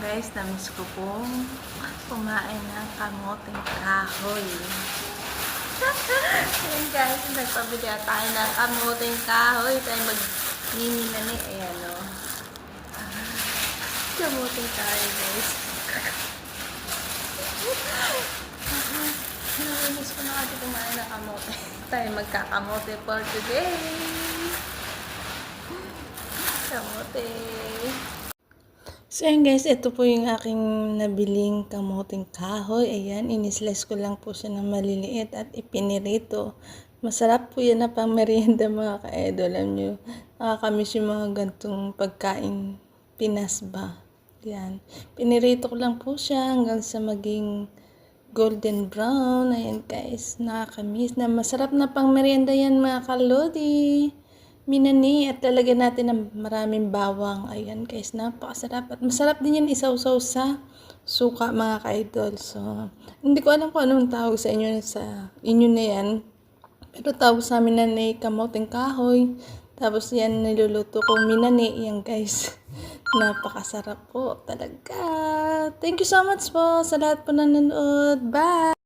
guys, namiss ko pong kumain ng kamoting kahoy. Ayan guys, nagpabili tayo ng kamoting kahoy. Tayo mag-mini na ni, ayan o. Kamoting kahoy guys. Namiss ko na kasi kumain ng kamote. Tayo magkakamote for today. Kamote. So ayan guys, ito po yung aking nabiling kamoting kahoy. Ayan, inislice ko lang po siya ng maliliit at ipinirito. Masarap po yan na pang merienda mga ka-idol. Alam nyo, nakakamiss yung mga gantong pagkain Pinas ba. Ayan, pinirito ko lang po siya hanggang sa maging golden brown. Ayan guys, nakakamiss na masarap na pang merienda yan mga kalodi. Minani at lalagyan natin ng maraming bawang. Ayan guys, napakasarap. At masarap din yan isawsaw sa suka mga ka-idol. So, hindi ko alam kung anong tawag sa inyo na yan. Pero tawag sa amin na kamoting kahoy. Tapos yan niluluto ko minani. Yan guys, napakasarap po talaga. Thank you so much po sa lahat po nanonood. Bye!